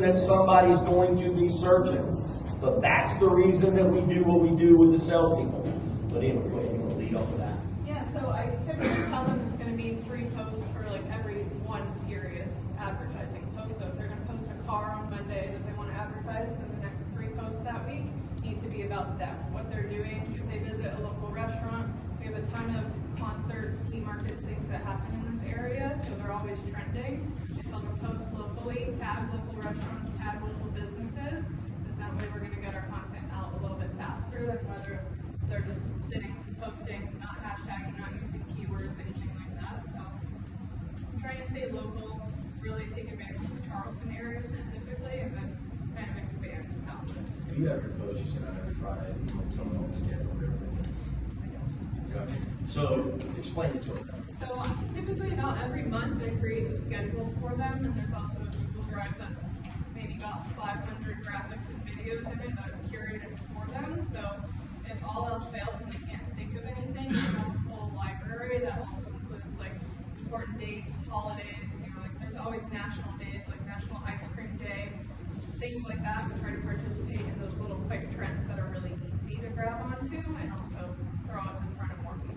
that somebody's going to be searching. So that's the reason that we do what we do with the salespeople. But anyway, go ahead, you want to lead off of that? Yeah, so I typically tell them it's going to be 3 posts for like every one serious advertising post. So if they're going to post a car on Monday that they want to advertise, then the next 3 posts that week need to be about them, what they're doing. If they visit a local restaurant, we have a ton of concerts, flea markets, things that happen in this area, so they're always trending. I tell them post locally, tag local restaurants, tag local businesses, because that way we're going to get our content out a little bit faster than whether they're just sitting posting, not hashtagging, not using keywords, anything like that. So I'm trying to stay local, really take advantage of the Charleston area specifically, and then kind of expand outwards. You have your post you send out every Friday, and you tell them on the schedule every week. So explain it to them. So typically about every month I create a schedule for them, and there's also a Google Drive that's maybe got 500 graphics and videos in it that I've curated for them. So if all else fails and they can't think of anything, we have a full library that also includes like important dates, holidays, like there's always national days like National Ice Cream Day, things like that. We try to participate in those little quick trends that are really easy to grab onto and also throw us in front of more people.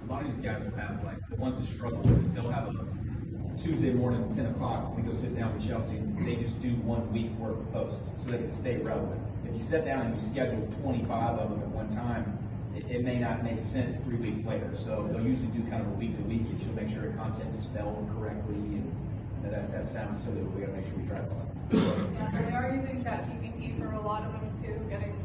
A lot of these guys will have, like, the ones that struggle with it, they'll have a Tuesday morning, 10 o'clock, we go sit down with Chelsea, they just do 1 week worth of posts so they can stay relevant. If you sit down and you schedule 25 of them at one time, it may not make sense 3 weeks later. So they'll usually do kind of a week to week, and she'll make sure the content's spelled correctly, and that sounds silly, but we gotta make sure we track on it. Yeah, and we are using ChatGPT for a lot of them too, getting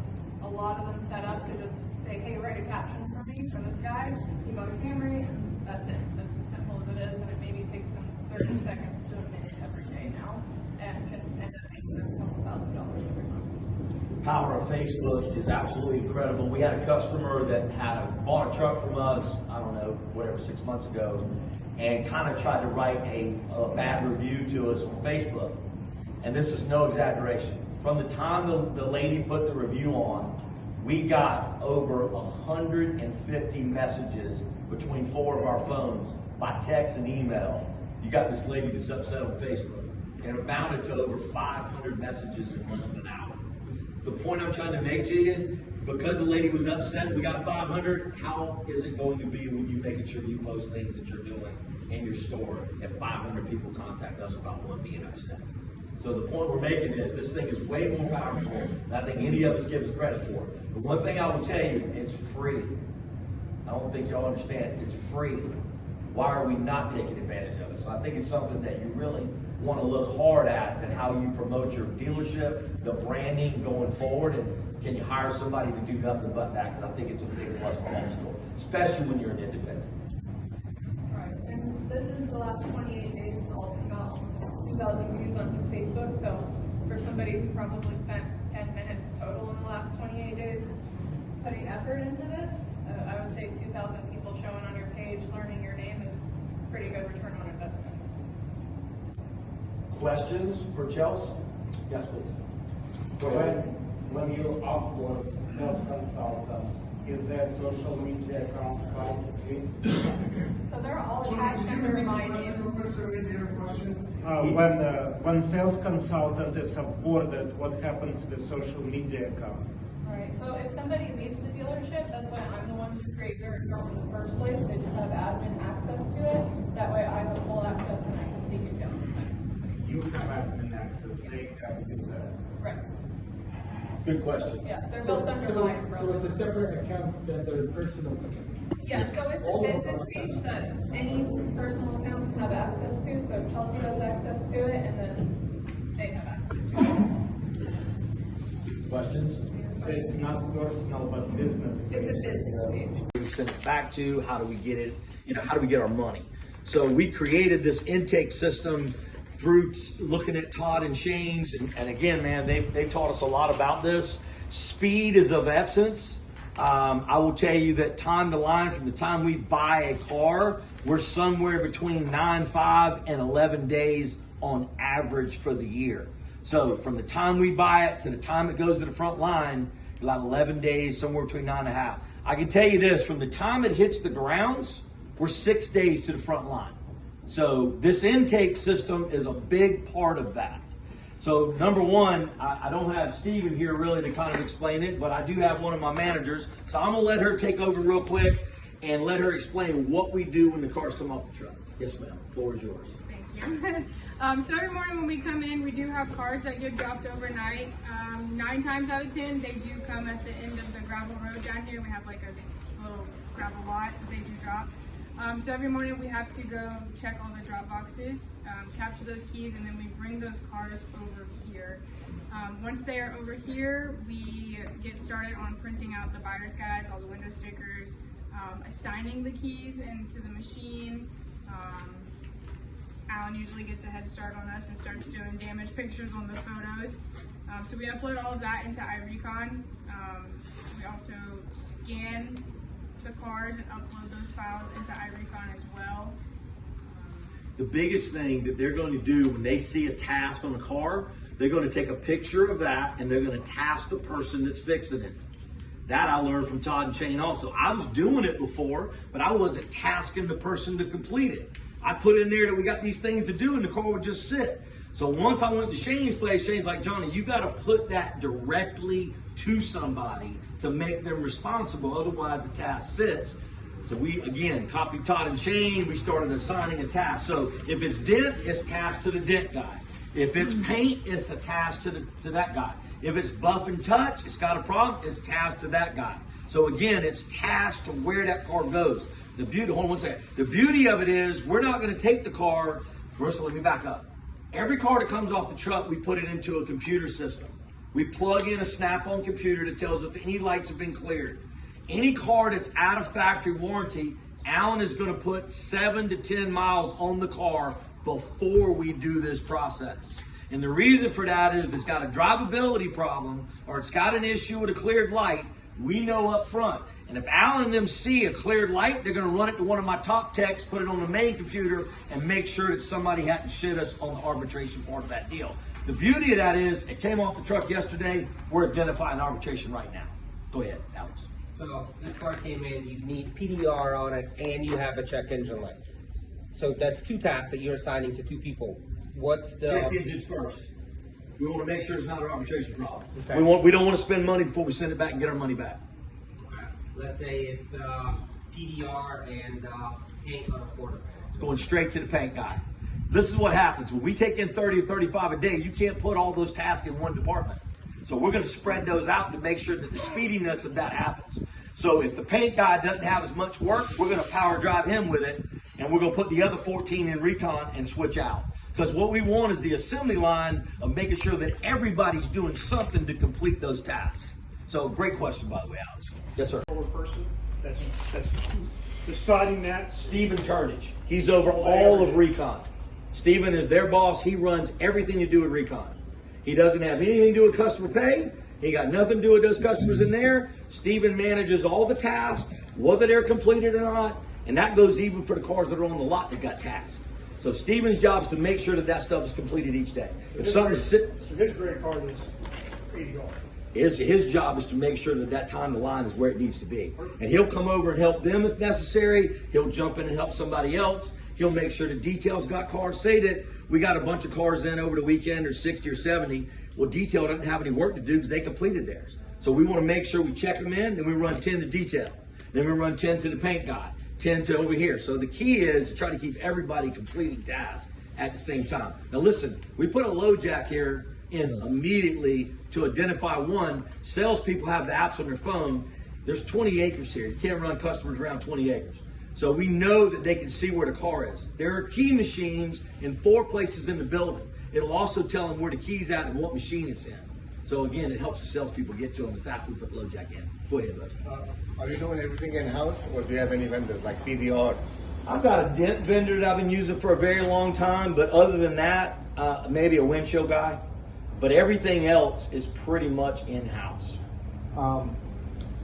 a lot of them set up to just say, hey, write a caption for me for this guy. You go to Camry, and that's it. That's as simple as it is, and it maybe takes them 30 seconds to a minute every day now, and can end up making them a couple $1,000s every month. Power of Facebook is absolutely incredible. We had a customer that bought a truck from us, I don't know, whatever, 6 months ago, and kind of tried to write a bad review to us on Facebook. And this is no exaggeration. From the time the lady put the review on, we got over 150 messages between 4 of our phones by text and email. You got this lady that's upset on Facebook. It amounted to over 500 messages in less than an hour. The point I'm trying to make to you, because the lady was upset, we got 500, how is it going to be when you making sure you post things that you're doing in your store if 500 people contact us about one being upset? So the point we're making is this thing is way more powerful than I think any of us give us credit for. But one thing I will tell you, it's free. I don't think y'all understand, it's free. Why are we not taking advantage of it? So I think it's something that you really want to look hard at and how you promote your dealership, the branding going forward, and can you hire somebody to do nothing but that? Because I think it's a big plus for home store, especially when you're an independent. Right, and this is the last 28 days. Sultan got almost 2,000 views on his Facebook. So for somebody who probably spent 10 minutes total in the last 28 days putting effort into this, I would say 2,000 people showing on your page, learning your name is pretty good return on investment. Questions for Chelsea? Yes, please. When you upload sales consultant, is there social media accounts tied to it? So they're all attached under my name. When sales consultant is onboarded, what happens with social media accounts? Right, so if somebody leaves the dealership, that's why I'm the one to create their account in the first place. They just have admin access to it. That way I have full access and I can take it down the second somebody. You have admin access, they have user access. Right, Good question. yeah, they're built under my umbrella. So it's a separate account than their personal account? Yeah, so it's a business page that any personal account can have access to. So Chelsea has access to it and then they have access to it as well. Questions? So it's not personal, but business. It's a business page. We send it back to, how do we get it, how do we get our money? So we created this intake system through looking at Todd and Shane's, and again, man, they've taught us a lot about this. Speed is of essence. I will tell you that time to line, from the time we buy a car, we're somewhere between 9.5 and 11 days on average for the year. So from the time we buy it to the time it goes to the front line, about 11 days, somewhere between 9.5. I can tell you this, from the time it hits the grounds, we're 6 days to the front line. So this intake system is a big part of that. So number one, I don't have Steven here really to kind of explain it, but I do have one of my managers. So I'm gonna let her take over real quick and let her explain what we do when the cars come off the truck. Yes, ma'am. Floor is yours. Thank you. So every morning when we come in, we do have cars that get dropped overnight. 9 times out of 10, they do come at the end of the gravel road down here. We have like a little gravel lot that they do drop. So every morning we have to go check all the drop boxes, capture those keys, and then we bring those cars over here. Once they are over here, we get started on printing out the buyer's guides, all the window stickers, assigning the keys into the machine. Alan usually gets a head start on us and starts doing damage pictures on the photos. So we upload all of that into iRecon. We also scan the cars and upload those files into iRecon as well. The biggest thing that they're going to do when they see a task on a car, they're going to take a picture of that and they're going to task the person that's fixing it. That I learned from Todd and Shane also. I was doing it before, but I wasn't tasking the person to complete it. I put in there that we got these things to do and the car would just sit. So once I went to Shane's place, Shane's like, Johnny, you got to put that directly to somebody to make them responsible. Otherwise the task sits. So we, again, copied Todd and Shane. We started assigning a task. So if it's dent, it's tasked to the dent guy. If it's paint, it's attached to that guy. If it's buff and touch, it's got a problem, it's tasked to that guy. So again, it's tasked to where that car goes. The beauty, hold on one second. The beauty of it is we're not going to take the car. First, let me back up. Every car that comes off the truck, we put it into a computer system. We plug in a Snap-on computer that tells if any lights have been cleared. Any car that's out of factory warranty, Alan is going to put 7 to 10 miles on the car before we do this process. And the reason for that is if it's got a drivability problem or it's got an issue with a cleared light, we know up front. And if Alan and them see a cleared light, they're going to run it to one of my top techs, put it on the main computer, and make sure that somebody hadn't shit us on the arbitration part of that deal. The beauty of that is it came off the truck yesterday. We're identifying arbitration right now. Go ahead, Alex. So this car came in, you need PDR on it, and you have a check engine light. So that's 2 tasks that you're assigning to 2 people. What's the... Check engines first. We want to make sure it's not an arbitration problem. Okay. We don't want to spend money before we send it back and get our money back. Let's say it's PDR and paint on a quarter. Going straight to the paint guy. This is what happens. When we take in 30 or 35 a day, you can't put all those tasks in one department. So we're going to spread those out to make sure that the speediness of that happens. So if the paint guy doesn't have as much work, we're going to power drive him with it, and we're going to put the other 14 in recon and switch out. Because what we want is the assembly line of making sure that everybody's doing something to complete those tasks. So great question, by the way, Alex. Yes, sir. Person that's deciding that. Stephen Turnage. He's over all of recon. Stephen is their boss. He runs everything to do with recon. He doesn't have anything to do with customer pay. He got nothing to do with those customers in there. Stephen manages all the tasks, whether they're completed or not, and that goes even for the cars that are on the lot that got tasks. So Stephen's job is to make sure that that stuff is completed each day. So if something's so his great car is PDR. His job is to make sure that that time to line is where it needs to be. And he'll come over and help them if necessary. He'll jump in and help somebody else. He'll make sure the details got cars. Say that we got a bunch of cars in over the weekend or 60 or 70. Well, detail doesn't have any work to do because they completed theirs. So we want to make sure we check them in, then we run 10 to detail. Then we run 10 to the paint guy, 10 to over here. So the key is to try to keep everybody completing tasks at the same time. Now listen, we put a load jack here in immediately to identify one. Salespeople have the apps on their phone. There's 20 acres here. You can't run customers around 20 acres. So we know that they can see where the car is. There are key machines in 4 places in the building. It'll also tell them where the key's at and what machine it's in. So again, it helps the salespeople get to them the faster we put the load jack in. Go ahead, bud. Are you doing everything in-house, or do you have any vendors like PVR? I've got a dent vendor that I've been using for a very long time, but other than that, maybe a windshield guy. But everything else is pretty much in-house.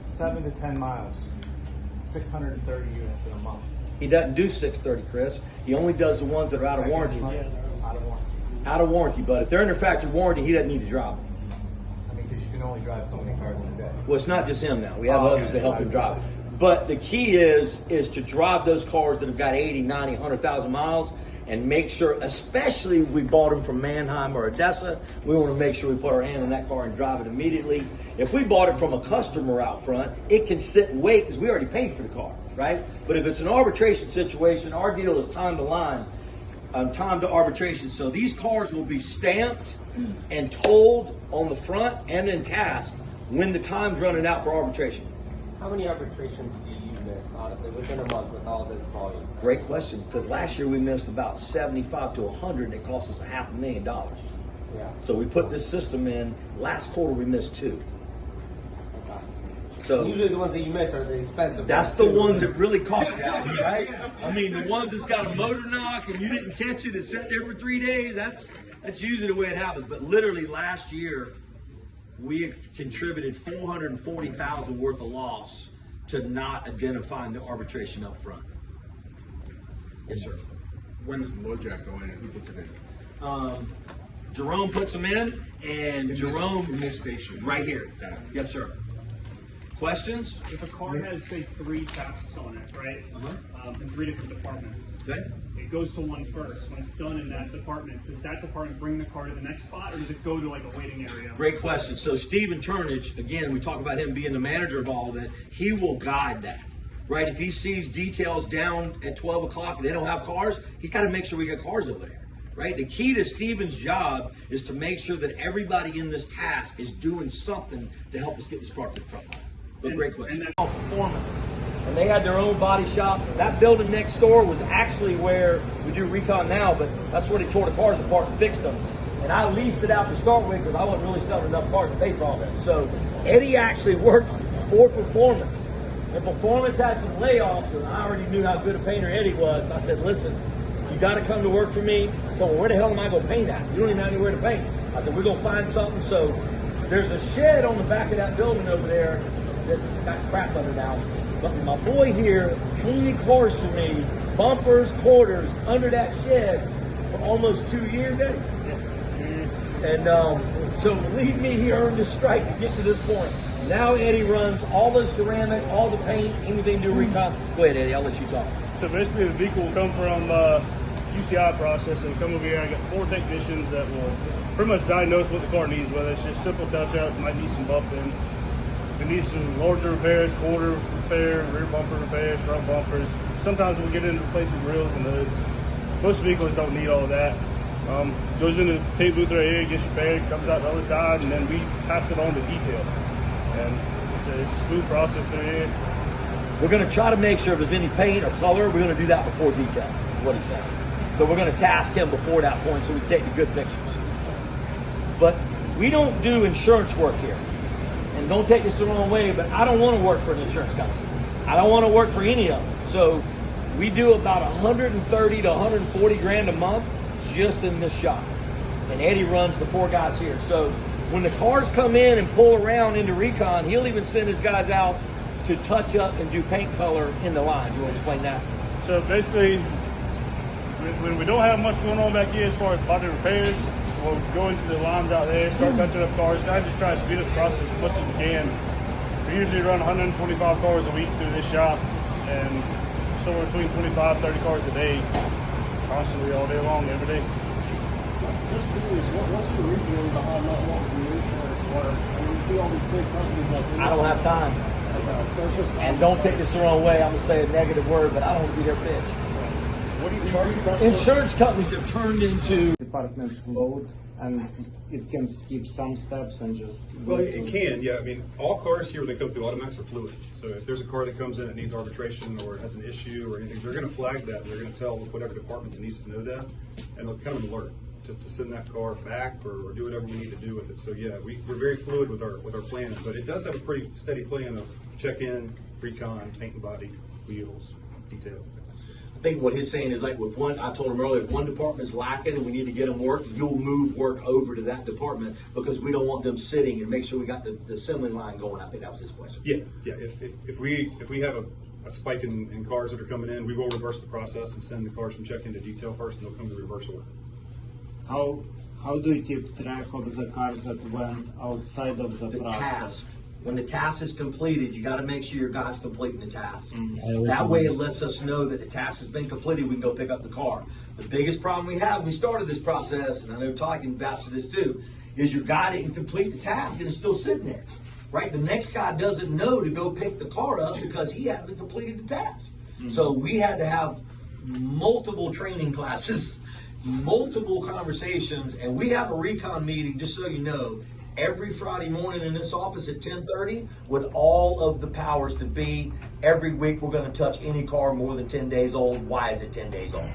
7 to 10 miles, 630 units in a month. He doesn't do 630, Chris. He only does the ones that are out of warranty. Out of warranty. Out of warranty, but if they're under factory warranty, he doesn't need to drive them. I mean, because you can only drive so many cars in a day. Well, it's not just him now. We have others that help him drive. But the key is to drive those cars that have got 80, 90, 100,000 miles and make sure, especially if we bought them from Mannheim or Odessa, we want to make sure we put our hand on that car and drive it immediately. If we bought it from a customer out front, it can sit and wait because we already paid for the car, right? But if it's an arbitration situation, our deal is time to line, time to arbitration. So these cars will be stamped and told on the front and in task when the time's running out for arbitration. How many arbitrations do you miss, honestly, within a month with all this volume? Great question, because last year we missed about 75 to 100 and it cost us $500,000. Yeah. So we put this system in. Last quarter we missed 2. Okay. So Usually the ones that you miss are the expensive that's ones, the too. ones that really cost you, right? I mean, the ones that's got a motor knock and you didn't catch it, it's sat there for 3 days. That's usually the way it happens. But literally last year, we contributed $440,000 worth of loss to not identifying the arbitration up front. Yes, sir. When does the load jack go in and who puts it in? Jerome puts them in, and in this station. right here. Got it. Yes, sir. Questions? If a car has, say, 3 tasks on it, right? In 3 different departments. Okay. It goes to one first. When it's done in that department, does that department bring the car to the next spot, or does it go to like a waiting area? Great question. So Stephen Turnage, again, we talk about him being the manager of all of it. He will guide that, right? If he sees details down at 12 o'clock and they don't have cars, he's got to make sure we got cars over there, right? The key to Stephen's job is to make sure that everybody in this task is doing something to help us get this car to the front line. But great question. And performance. And they had their own body shop. That building next door was actually where we do recon now, but that's where they tore the cars apart and fixed them. And I leased it out to start with because I wasn't really selling enough cars to pay for all this. So Eddie actually worked for Performance. And Performance had some layoffs, and I already knew how good a painter Eddie was. I said, listen, you got to come to work for me. So where the hell am I going to paint at? You don't even have anywhere to paint. I said, we're going to find something. So there's a shed on the back of that building over there that's got crap under now. But my boy here cleaned cars for me, bumpers, quarters, under that shed for almost 2 years, Eddie. And so believe me, he earned his stripe to get to this point. Now Eddie runs all the ceramic, all the paint, anything to recon. Go ahead, Eddie, I'll let you talk. So basically the vehicle will come from UCI process and come over here. I got 4 technicians that will pretty much diagnose what the car needs, whether it's just simple touch-ups, might need some bumping. If it needs some larger repairs, quarter repair, rear bumper repairs, front bumpers. Sometimes we'll get into replacing grills and hoods. Most vehicles don't need all of that. Goes into the paint booth right here, gets repaired, comes out the other side, and then we pass it on to detail. And it's a smooth process through here. We're going to try to make sure if there's any paint or color, we're going to do that before detail, is what he's saying. So we're going to task him before that point so we take the good pictures. But we don't do insurance work here. And don't take this the wrong way, but I don't want to work for an insurance company. I don't want to work for any of them. So we do about 130 to 140 grand a month just in this shop. And Eddie runs the 4 guys here. So when the cars come in and pull around into recon, he'll even send his guys out to touch up and do paint color in the line. You want to explain that? So basically, when we don't have much going on back here as far as body repairs, we'll go into the lines out there, start touching up cars. Guys just try to speed up the process as much as we can. We usually run 125 cars a week through this shop, and somewhere between 25, 30 cars a day, constantly all day long, every day. What's the reason behind not wanting to insurance work? I mean, you see all these big companies like I don't have time. And don't take this the wrong way. I'm going to say a negative word, but I don't want to be their bitch. What do you charge? Insurance companies have turned into Departments load, and it can skip some steps and just. Well, it can, yeah. I mean, all cars here when they come through Automax are fluid. So if there's a car that comes in that needs arbitration or has an issue or anything, they're going to flag that. They're going to tell whatever department that needs to know that, and they'll kind of alert to send that car back or do whatever we need to do with it. So yeah, we're very fluid with our planning, but it does have a pretty steady plan of check-in, recon, paint and body, wheels, detail. I think what he's saying is like with one, I told him earlier, if one department's lacking and we need to get them work, you'll move work over to that department because we don't want them sitting and make sure we got the assembly line going. I think that was his question. Yeah. If we have a spike in cars that are coming in, we will reverse the process and send the cars from check-in to detail first, and they'll come to reverse order. How do you keep track of the cars that went outside of the process? Task. when the task is completed, you got to make sure your guy's completing the task. That way it lets us know that the task has been completed. We can go pick up the car. The biggest problem we have when we started this process, and I know Todd can vouch for this too, is your guy didn't complete the task and is still sitting there, right? The next guy doesn't know to go pick the car up because he hasn't completed the task. So we had to have multiple training classes, multiple conversations, and we have a recon meeting, just so you know, every Friday morning in this office at 10:30 with all of the powers to be. Every week we're going to touch any car more than 10 days old. Why is it 10 days old?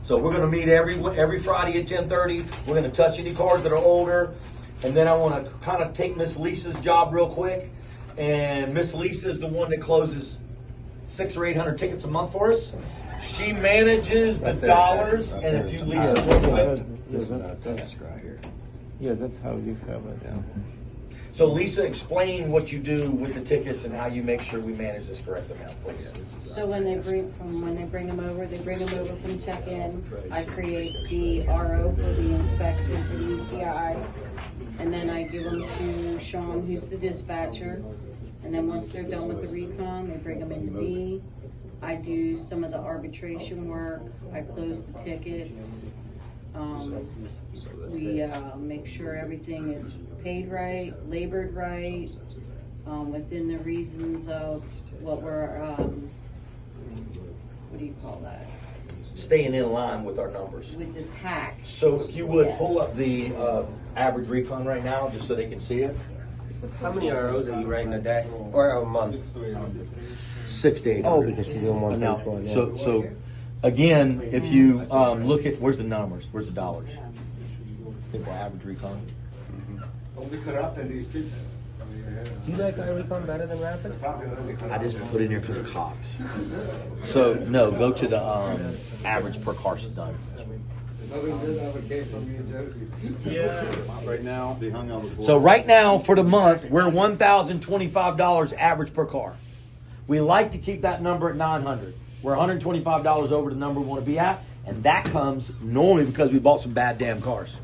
So we're going to meet every Friday at 10:30. We're going to touch any cars that are older. And then I want to kind of take Miss Lisa's job real quick. And Miss Lisa is the one that closes 600 or 800 tickets a month for us. She manages the dollars, and if you Lisa work with. This is our desk right here. Yes, that's how you have it. Yeah. So Lisa, explain what you do with the tickets and how you make sure we manage this correct amount, please. So when they bring them over, from check-in. I create the RO for the inspection for the UCI, and then I give them to Sean, who's the dispatcher. And then once they're done with the recon, they bring them into me. I do some of the arbitration work. I close the tickets. We make sure everything is paid right, labored right, within the reasons of what we're, what do you call that? Staying in line with our numbers. With the pack. So if you would Yes. pull up the average recon right now, just so they can see it. How many ROs are you writing a day or a month? 6 to 800. Oh, because you're doing one Now, for each one. Yeah. So again, if you look at, where's the numbers? Where's the dollars? I think we're average recon. Only corrupt in these people. Do you like our recon better than Rapid? I just put in there because of Cox. So no, go to the average per car done. Nothing good ever came from New Jersey. Right now, They hung out with So right now for the month, we're $1,025 average per car. We like to keep that number at 900. We're $125 over the number we want to be at, and that comes normally because we bought some bad damn cars.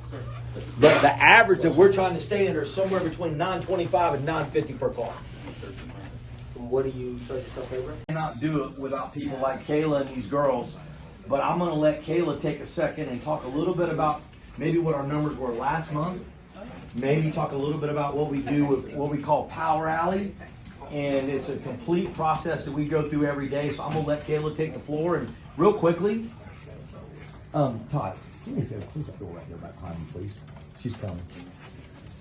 But the average that we're trying to stay under is somewhere between $925 and $950 per car. What do you charge yourself labor? Cannot do it without people like Kayla and these girls. But I'm going to let Kayla take a second and talk a little bit about maybe what our numbers were last month. Maybe talk a little bit about what we do with what we call Power Alley. And it's a complete process that we go through every day. So I'm going to let Kayla take the floor. And real quickly, Todd, do me a favor. Close that door right there behind me, please. She's coming.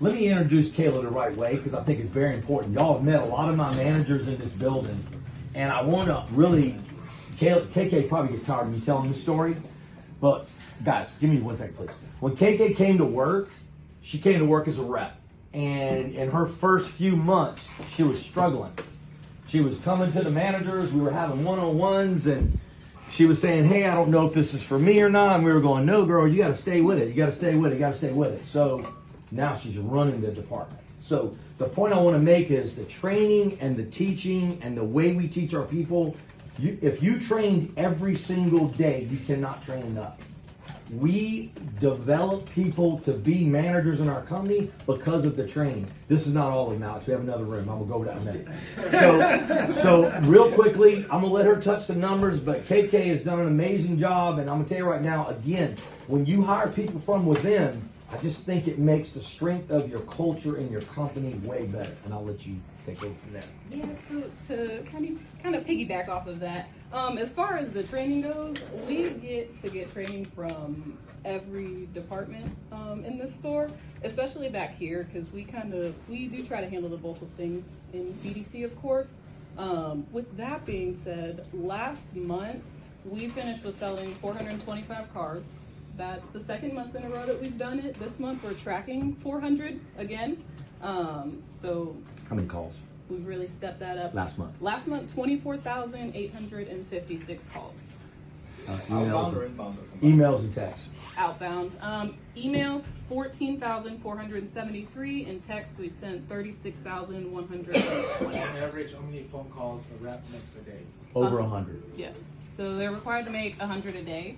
Let me introduce Kayla the right way because I think it's very important. Y'all have met a lot of my managers in this building. And I want to really... KK probably gets tired of me telling this story, but guys, give me 1 second, please. When KK came to work, she came to work as a rep, and in her first few months, she was struggling. She was coming to the managers, we were having one-on-ones, and she was saying, hey, I don't know if this is for me or not, and we were going, no, girl, you got to stay with it, you got to stay with it, you got to stay with it. So now she's running the department. So the point I want to make is the training and the teaching and the way we teach our people. If you trained every single day, you cannot train enough. We develop people to be managers in our company because of the training. This is not all of them, Alex. We have another room. I'm going to go over that in a minute. So real quickly, I'm going to let her touch the numbers, but KK has done an amazing job. And I'm going to tell you right now, again, when you hire people from within, I just think it makes the strength of your culture and your company way better. And I'll let you take over from there. Yeah, so to kind of piggyback off of that, as far as the training goes, we get training from every department in this store, especially back here, because we do try to handle the bulk of things in BDC, of course. With that being said, last month we finished with selling 425 cars. That's the second month in a row that we've done it. This month we're tracking 400 again. So how many calls? We've really stepped that up. Last month? Last month, 24,856 calls. Emails and texts. Outbound. Emails, 14,473. And texts, we sent 36,120. On average, how many phone calls a rep makes a day? Over 100. Yes. So they're required to make 100 a day.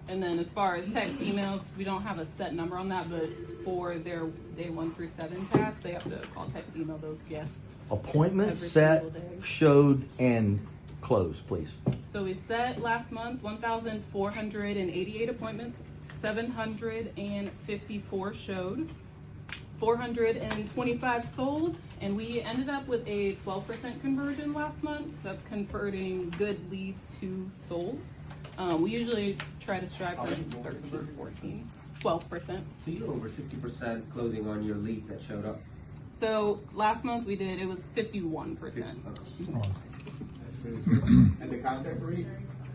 And then as far as text emails, we don't have a set number on that, but for their day 1 through 7 tasks, they have to call, text, email those guests. Appointments every set, single day. showed, and closed, please. So we set last month 1,488 appointments, 754 showed, 425 sold, and we ended up with a 12% conversion last month. That's converting good leads to sold. We usually try to strive for 13, 14, 12%. So you're over 60% closing on your leads that showed up. So last month we did, it was 51%. That's really good. And the contact rate?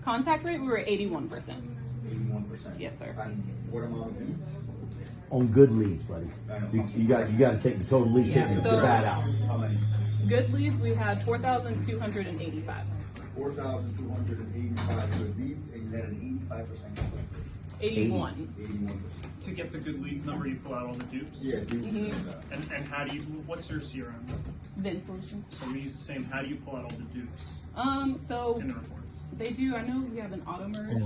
Contact rate, we were 81%. 81%. Yes, sir. And what amount of leads? On good leads, buddy. You got to take the total leads, Yeah, take the so- bad out. How many? Good leads, we had 4,285. 4,285 good leads, and you had an 85% contact rate. 81. 81%. To get the good leads number, you pull out all the dupes. Yeah, dupes and And how do you? What's your CRM? Vin Solutions. So we use the same. How do you pull out all the dupes So in the reports? they do. I know we have an auto merge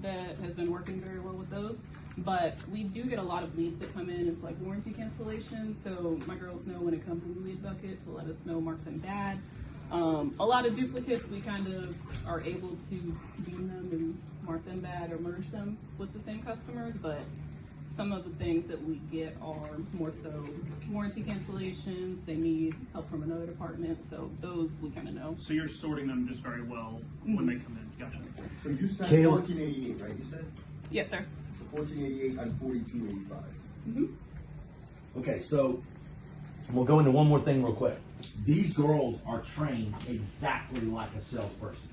that has been working very well with those, but we do get a lot of leads that come in. It's like warranty cancellation. So my girls know when it comes in the lead bucket to let us know mark them bad. A lot of duplicates, we kind of are able to deem them and mark them bad or merge them with the same customers, but some of the things that we get are more so warranty cancellations. They need help from another department, so those we kind of know. So you're sorting them just very well when they come in. Gotcha. So you said Caleb. 1488, right? You said? Yes, sir. So 1488 and 4285. Okay, so we'll go into one more thing real quick. These girls are trained exactly like a salesperson.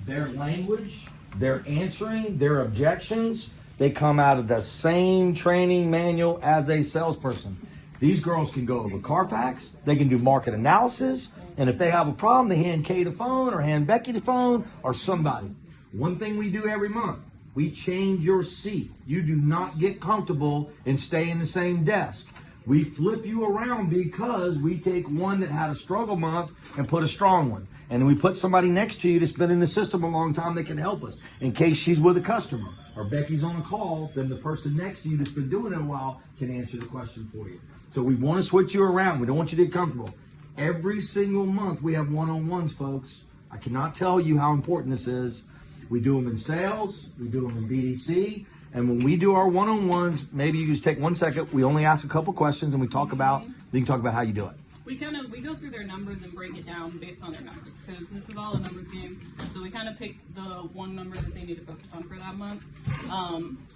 Their language, their answering, their objections, they come out of the same training manual as a salesperson. These girls can go over Carfax, they can do market analysis, and if they have a problem, they hand Kay the phone or hand Becky the phone or somebody. One thing we do every month, we change your seat. You do not get comfortable and stay in the same desk. We flip you around because we take one that had a struggle month and put a strong one. And then we put somebody next to you that's been in the system a long time that can help us. In case she's with a customer or Becky's on a call, then the person next to you that's been doing it a while can answer the question for you. So we want to switch you around. We don't want you to get comfortable. Every single month we have one-on-ones, folks. I cannot tell you how important this is. We do them in sales. We do them in BDC. And when we do our one-on-ones, maybe you just take 1 second. We only ask a couple questions and we talk about, you can talk about how you do it. We go through their numbers and break it down based on their numbers, because this is all a numbers game. So we kind of pick the one number that they need to focus on for that month.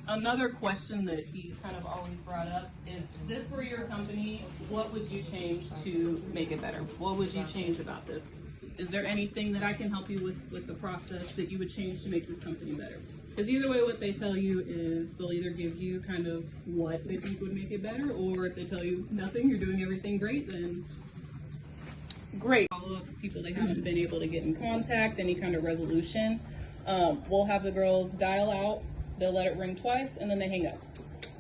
Another question that he's kind of always brought up is, if this were your company, what would you change to make it better? What would you change about this? Is there anything that I can help you with the process that you would change to make this company better? Because either way, what they tell you is they'll either give you kind of what they think would make it better, or if they tell you nothing, you're doing everything great, then great. Follow-ups, people they haven't been able to get in contact, any kind of resolution. We'll have the girls dial out, they'll let it ring twice, and then they hang up.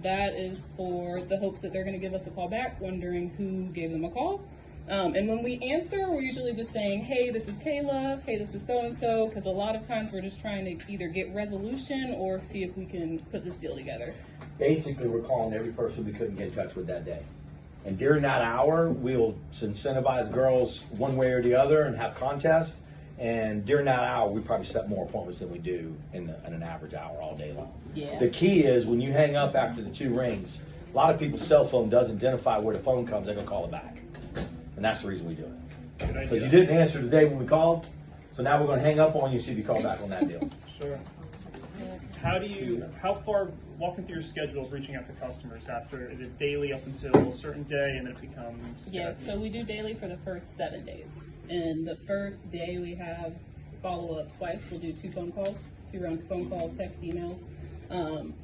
That is for the hopes that they're going to give us a call back, wondering who gave them a call. And when we answer, we're usually just saying, hey, this is Kayla, hey, this is so-and-so, because a lot of times we're just trying to either get resolution or see if we can put this deal together. Basically, we're calling every person we couldn't get in touch with that day. And during that hour, we'll incentivize girls one way or the other and have contests. And during that hour, we probably set more appointments than we do in an average hour all day long. Yeah. The key is when you hang up after the 2 rings, a lot of people's cell phone doesn't identify where the phone comes, they're gonna call it back. And that's the reason we do it. Because you didn't answer the day when we called, so now we're gonna hang up on you, see if you call back on that deal. Sure. How far, walking through your schedule of reaching out to customers after, is it daily up until a certain day and then it becomes? Yeah, so we do daily for the first 7 days. And the first day we have follow-up twice. We'll do 2 phone calls, 2 round phone calls, text, emails.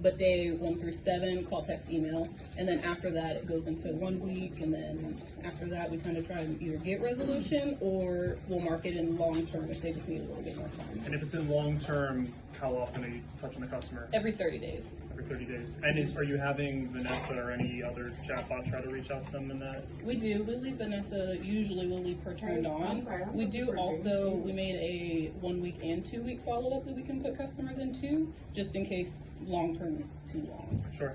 But day 1 through 7, call, text, email. And then after that, it goes into 1 week. And then after that, we kind of try to either get resolution or we'll mark it in long term if they just need a little bit more time. And if it's in long term, how often are you touching the customer? Every 30 days. every 30 days. And are you having Vanessa or any other chatbot try to reach out to them in that? We do. We leave Vanessa, usually we'll leave her turned on. We do also, we made a 1 week and 2 week follow-up that we can put customers into, just in case long-term is too long. Sure.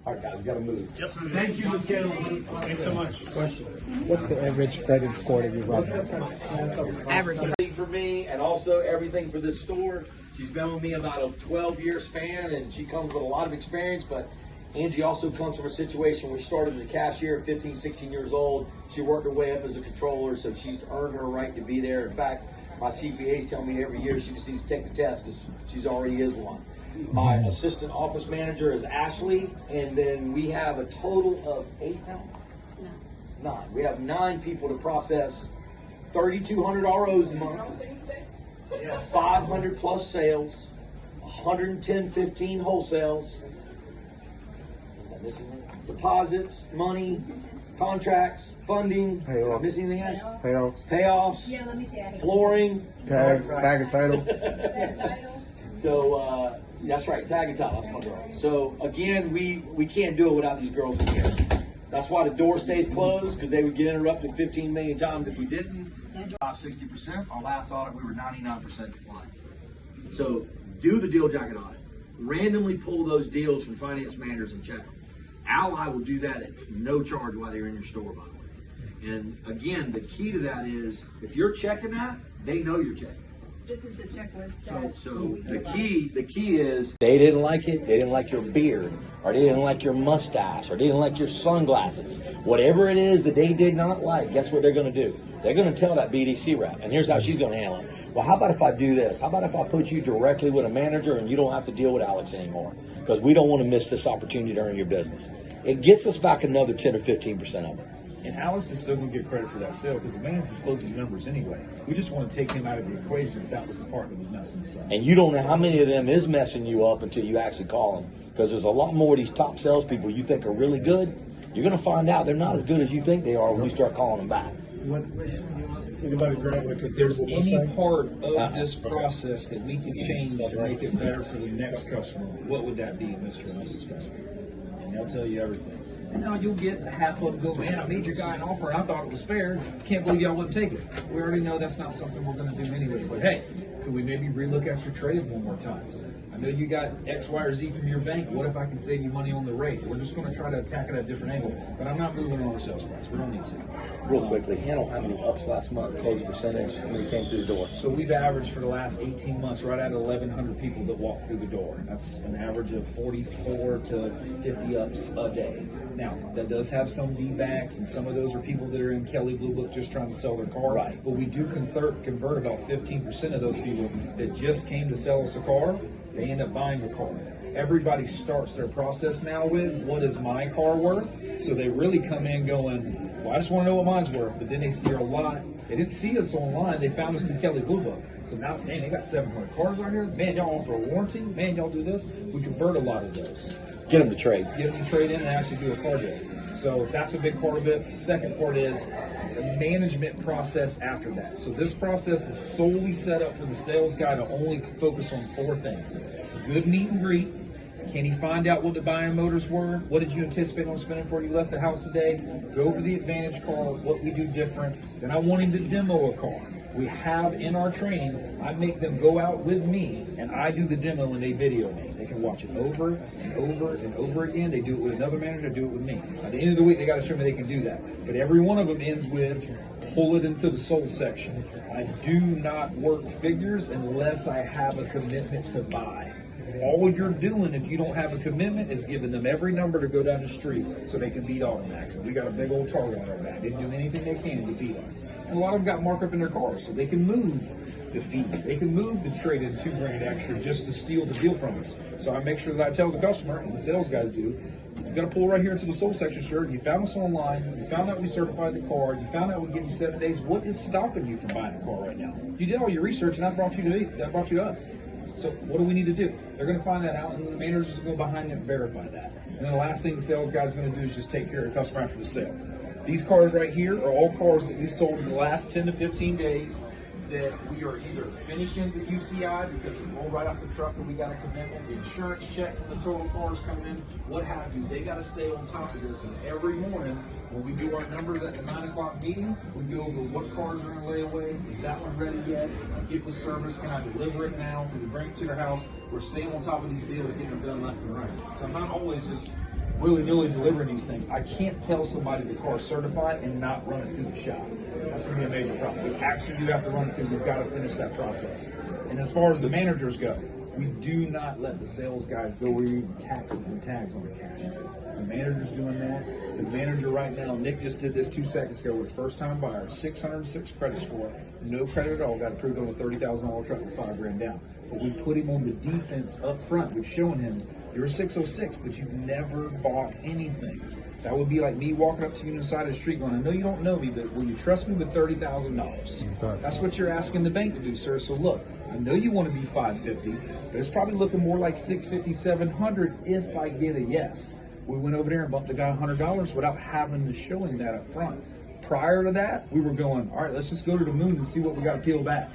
All right, guys, we gotta move. Yep. Thank you, Ms. Kendall. Thanks so much. Question. What's the average credit score that you run? Everything for me and also everything for this store. She's been with me about a 12-year span, and she comes with a lot of experience, but Angie also comes from a situation where she started as a cashier at 15, 16 years old. She worked her way up as a controller, so she's earned her right to be there. In fact, my CPAs tell me every year she just needs to take the test because she's already is one. My assistant office manager is Ashley, and then we have a total of 8 now? No. 9. We have 9 people to process 3,200 ROs a month, 500 plus sales, 110, 15 wholesales, deposits, money, contracts, funding. Did I miss anything else? Payoffs, flooring, Tag and title. So that's right, tag and title. That's my girl. So again, we can't do it without these girls in here. That's why the door stays closed, because they would get interrupted 15 million times if we didn't. 60%. Our last audit, we were 99% compliant. So do the deal jacket audit. Randomly pull those deals from finance managers and check them. Ally will do that at no charge while they're in your store, by the way. And again, the key to that is if you're checking that, they know you're checking. This is the checklist. So the key is they didn't like it. They didn't like your beard, or they didn't like your mustache, or they didn't like your sunglasses. Whatever it is that they did not like, guess what they're going to do? They're going to tell that BDC rep, and here's how she's going to handle it. Well, how about if I do this? How about if I put you directly with a manager and you don't have to deal with Alex anymore? Because we don't want to miss this opportunity to earn your business. It gets us back another 10 or 15% of it. And Alex is still going to get credit for that sale because the manager's closing the numbers anyway. We just want to take him out of the equation if that was the part that was messing us up. And you don't know how many of them is messing you up until you actually call them. Because there's a lot more of these top salespeople you think are really good. You're going to find out they're not as good as you think they are when you start calling them back. If there's any part of this process that we can change to make it better for the next customer, what would that be, Mr. and Mrs. Customer? And they'll tell you everything. And now you'll get half of them go, man, I made your guy an offer and I thought it was fair. Can't believe y'all wouldn't take it. We already know that's not something we're going to do anyway. But hey, could we maybe relook at your trade one more time? I know you got X, Y, or Z from your bank. What if I can save you money on the rate? We're just going to try to attack it at a different angle. But I'm not moving on our sales price. We don't need to. Real quickly, handle how many ups last month, closing percentage when you came through the door. So we've averaged for the last 18 months right at 1,100 people that walk through the door. That's an average of 44 to 50 ups a day. Now, that does have some V-backs, and some of those are people that are in Kelly Blue Book just trying to sell their car. Right. But we do convert about 15% of those people that just came to sell us a car. They end up buying a car. Everybody starts their process now with, what is my car worth? So they really come in going, well, I just want to know what mine's worth. But then they see our lot. They didn't see us online. They found us through Kelly Blue Book. So now, man, they got 700 cars out here. Man, y'all offer a warranty. Man, y'all do this. We convert a lot of those. Get them to trade. Get them to trade in and actually do a car deal. So that's a big part of it. The second part is the management process after that. So this process is solely set up for the sales guy to only focus on 4 things. Good meet and greet. Can he find out what the buying motors were? What did you anticipate on spending before you left the house today? Go over the Advantage car, what we do different. Then I want him to demo a car. We have in our training, I make them go out with me and I do the demo and they video me. They can watch it over and over and over again. They do it with another manager, do it with me. At the end of the week, they got to show me they can do that. But every one of them ends with, pull it into the sold section. I do not work figures unless I have a commitment to buy. All you're doing if you don't have a commitment is giving them every number to go down the street so they can beat Automax. And we got a big old target on our back. They do anything they can to beat us. And a lot of them got markup in their cars so they can move the fee. They can move the trade in $2,000 extra just to steal the deal from us. So I make sure that I tell the customer, and the sales guys do, you got to pull right here into the sold section, sir. You found us online. You found out we certified the car. You found out we give you 7 days. What is stopping you from buying a car right now? You did all your research, and that brought you to us. So what do we need to do? They're going to find that out, and the managers are going to go behind and verify that. And then the last thing the sales guy's going to do is just take care of the customer after the sale. These cars right here are all cars that we've sold in the last 10 to 15 days. that we are either finishing the UCI because it rolled right off the truck and we got a commitment, the insurance check from the total cars coming in, what have you. They got to stay on top of this. And every morning when we do our numbers at the 9 o'clock meeting, we go over what cars are in layaway. Is that one ready yet? Can I get with service? Can I deliver it now? Can we bring it to their house? We're staying on top of these deals, getting them done left and right. So I'm not always just willy-nilly delivering these things. I can't tell somebody the car's certified and not run it through the shop. That's going to be a major problem. You actually do have to run it through. You've got to finish that process. And as far as the managers go, we do not let the sales guys go reading taxes and tags on the cash. The manager's doing that. The manager right now, Nick just did this 2 seconds ago with first-time buyer, 606 credit score, no credit at all, got approved on a $30,000 truck with $5,000 down. But we put him on the defense up front, which showing him you're a 606, but you've never bought anything. That would be like me walking up to you on the side of the street going, I know you don't know me, but will you trust me with $30,000? That's what you're asking the bank to do, sir. So look, I know you want to be 550, but it's probably looking more like 650, 700 if I get a yes. We went over there and bumped the guy $100 without having to show him that up front. Prior to that, we were going, all right, let's just go to the moon and see what we got to peel back.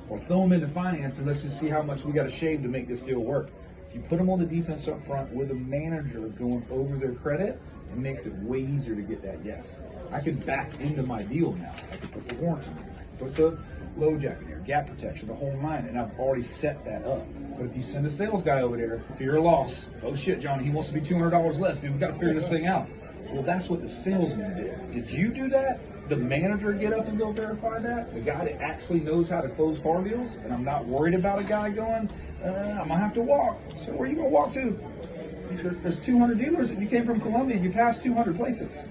Or throw them into finance and let's just see how much we got to shave to make this deal work. If you put them on the defense up front with a manager going over their credit, it makes it way easier to get that yes. I can back into my deal now. I can put the warranty in there, put the low jack in there, gap protection, the whole nine, and I've already set that up. But if you send a sales guy over there, fear of loss, oh shit, John, he wants to be $200 less, dude, we got to figure this thing out. Well, that's what the salesman did. Did you do that? The manager get up and go verify that? The guy that actually knows how to close car deals? And I'm not worried about a guy going, I'm gonna have to walk. So where are you gonna walk to? There's 200 dealers. If you came from Columbia, you passed 200 places.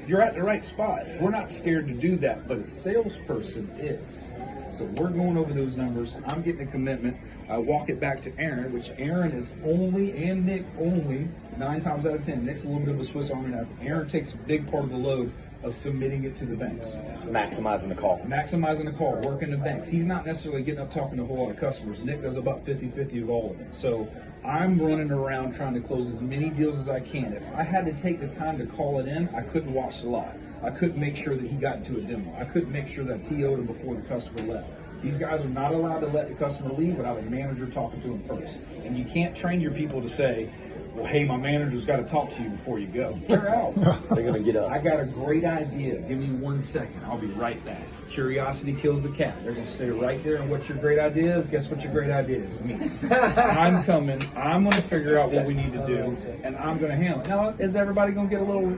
You're at the right spot. We're not scared to do that, but a salesperson is. So we're going over those numbers. I'm getting a commitment. I walk it back to Aaron, which Aaron is only, and Nick only, 9 times out of 10. Nick's a little bit of a Swiss Army knife. Aaron takes a big part of the load of submitting it to the banks. Maximizing the call. Maximizing the call, working the banks. He's not necessarily getting up talking to a whole lot of customers. Nick does about 50-50 of all of it. So I'm running around trying to close as many deals as I can. If I had to take the time to call it in, I couldn't watch the lot. I couldn't make sure that he got into a demo. I couldn't make sure that I TO'd him before the customer left. These guys are not allowed to let the customer leave without a manager talking to them first. And you can't train your people to say, well, hey, my manager's got to talk to you before you go. They're out. They're going to get up. I got a great idea. Give me 1 second. I'll be right back. Curiosity kills the cat. They're going to stay right there. And what's your great idea is? Guess what your great idea is? Me. I'm coming. I'm going to figure out what we need to do, and I'm going to handle it. Now, is everybody going to get a little,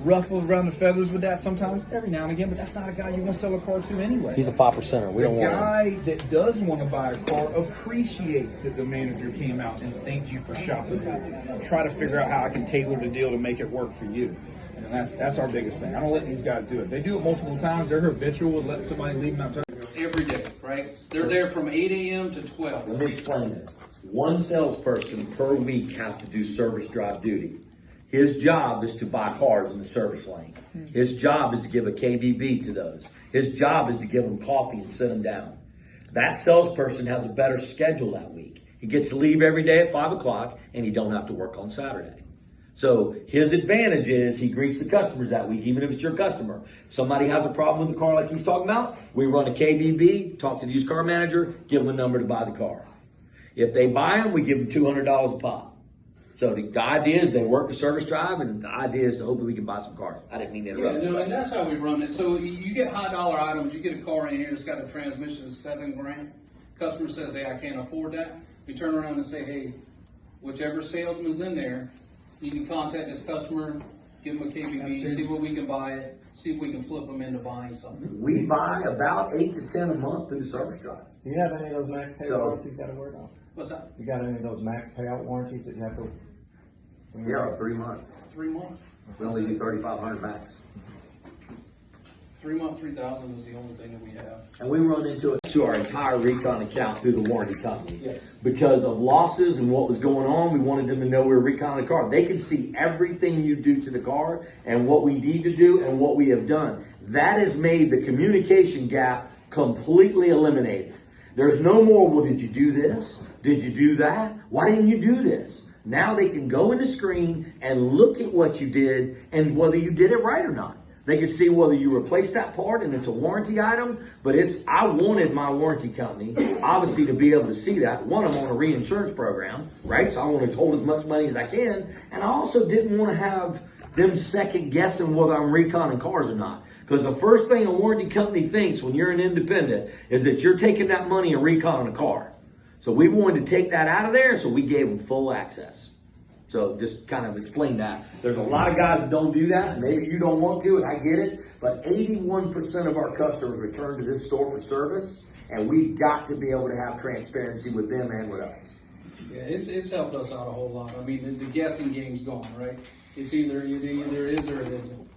ruffled around the feathers with that sometimes? Every now and again, but that's not a guy you want to sell a car to anyway. He's a 5%er. We don't want him. The guy that does want to buy a car appreciates that the manager came out and thanked you for shopping with him. Try to figure out how I can tailor the deal to make it work for you. And that's our biggest thing. I don't let these guys do it. They do it multiple times. They're habitual with letting somebody leave them out. Every day, right? They're there from 8 a.m. to 12. Let me explain this. One salesperson per week has to do service drive duty. His job is to buy cars in the service lane. His job is to give a KBB to those. His job is to give them coffee and sit them down. That salesperson has a better schedule that week. He gets to leave every day at 5 o'clock and he don't have to work on Saturday. So his advantage is he greets the customers that week, even if it's your customer. If somebody has a problem with the car like he's talking about, we run a KBB, talk to the used car manager, give them a number to buy the car. If they buy them, we give them $200 a pop. So the idea is they work the service drive, and the idea is to hopefully we can buy some cars. I didn't mean to interrupt. Yeah, no, and that's how we run it. So you get high dollar items. You get a car in here that's got a transmission that's $7,000. Customer says, hey, I can't afford that. We turn around and say, hey, whichever salesman's in there, you can contact this customer, give them a KBB, see what we can buy it, see if we can flip them into buying something. We buy about 8 to 10 a month through the service drive. Do you have any of those max payout warranties you got to worry about? What's that? You got any of those max payout warranties that you have to? Yeah, 3 months. 3 months. We only do 3,500 max. 3 month, 3,000 is the only thing that we have. And we run into it to our entire recon account through the warranty company. Yes. Because of losses and what was going on, we wanted them to know we were reconning the car. They can see everything you do to the car and what we need to do and what we have done. That has made the communication gap completely eliminated. There's no more, well, did you do this? Did you do that? Why didn't you do this? Now they can go in the screen and look at what you did and whether you did it right or not. They can see whether you replace that part and it's a warranty item, but I wanted my warranty company, obviously, to be able to see that. One, I'm on a reinsurance program, right? So I want to hold as much money as I can. And I also didn't want to have them second guessing whether I'm reconning cars or not. Because the first thing a warranty company thinks when you're an independent is that you're taking that money and reconning a car. So we wanted to take that out of there, so we gave them full access. So just kind of explain that. There's a lot of guys that don't do that. Maybe you don't want to, and I get it. But 81% of our customers return to this store for service, and we've got to be able to have transparency with them and with us. Yeah, it's helped us out a whole lot. I mean, the guessing game's gone, right? It's either it is or it isn't.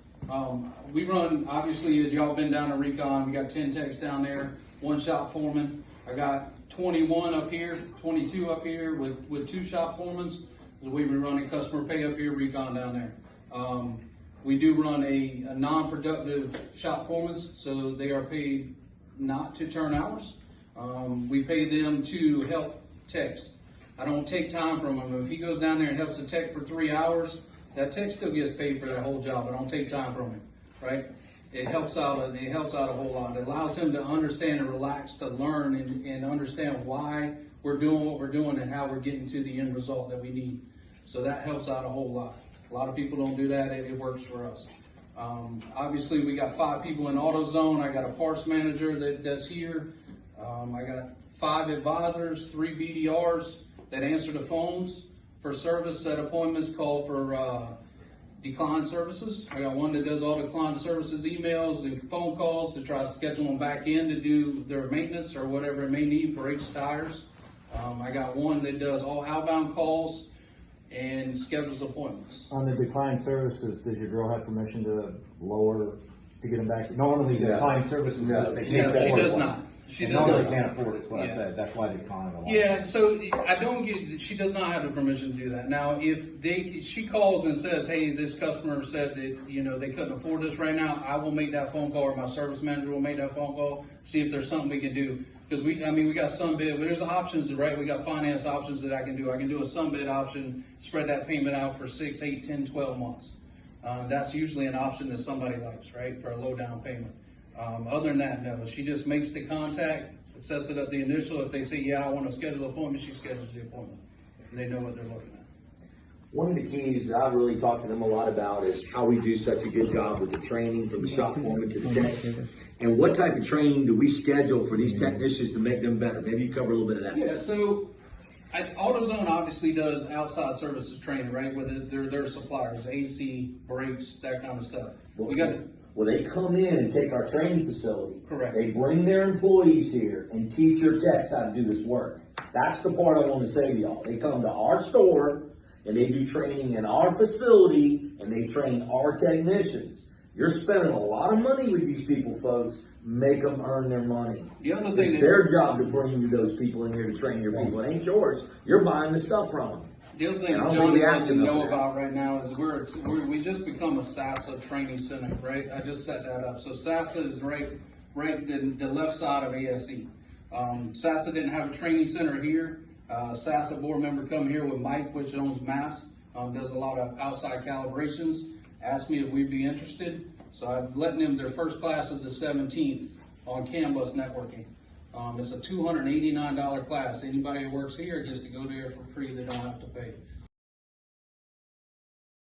We run, obviously, as y'all been down to Recon, we got 10 techs down there, one shop foreman. I got 21 up here, 22 up here with 2 shop foremans. We were running customer pay up here, Recon down there. We do run a non-productive shop foreman, so they are paid not to turn hours. We pay them to help techs. I don't take time from him. If he goes down there and helps a tech for 3 hours, that tech still gets paid for that whole job. I don't take time from him, right? It helps out a whole lot. It allows him to understand and relax, to learn and understand why we're doing what we're doing and how we're getting to the end result that we need. So that helps out a whole lot. A lot of people don't do that. It works for us. Obviously, we got 5 people in AutoZone. I got a parts manager that's here. I got 5 advisors, 3 BDRs that answer the phones for service, set appointments, call for decline services. I got one that does all decline services, emails and phone calls to try to schedule them back in to do their maintenance or whatever it may need, brakes, tires. I got one that does all outbound calls and schedules appointments. On the decline services, does your girl have permission to get them back? Normally, the decline services, she does not. She normally can't afford it, is what I said. That's why they decline a lot. Yeah, so she does not have the permission to do that. Now, if she calls and says, hey, this customer said that, they couldn't afford this right now, I will make that phone call, or my service manager will make that phone call, see if there's something we can do. Because we got some bid, but there's options, right? We got finance options that I can do. I can do a some bid option, spread that payment out for 6, 8, 10, 12 months. That's usually an option that somebody likes, right? For a low down payment. Other than that, no. She just makes the contact, sets it up the initial. If they say, yeah, I want to schedule an appointment, she schedules the appointment. And they know what they're looking at. One of the keys that I really talk to them a lot about is how we do such a good job with the training from the shop foreman to the techs. And what type of training do we schedule for these technicians to make them better? Maybe you cover a little bit of that. Yeah, so AutoZone obviously does outside services training, right? With their suppliers, AC, brakes, that kind of stuff. Well, they come in and take our training facility. Correct. They bring their employees here and teach your techs how to do this work. That's the part I want to say to y'all. They come to our store and they do training in our facility and they train our technicians. You're spending a lot of money with these people, folks. Make them earn their money. The other thing it's their job to bring you those people in here to train your people. It ain't yours. You're buying the stuff from them. The other thing that Johnny doesn't know about right now is we just become a SASA training center, right? I just set that up. So SASA is right the left side of ASE. SASA didn't have a training center here. SASA board member come here with Mike, which owns Mass, does a lot of outside calibrations, asked me if we'd be interested. So I've letting them, their first class is the 17th on CAN bus networking. It's a $289 class. Anybody who works here, just to go there for free, they don't have to pay.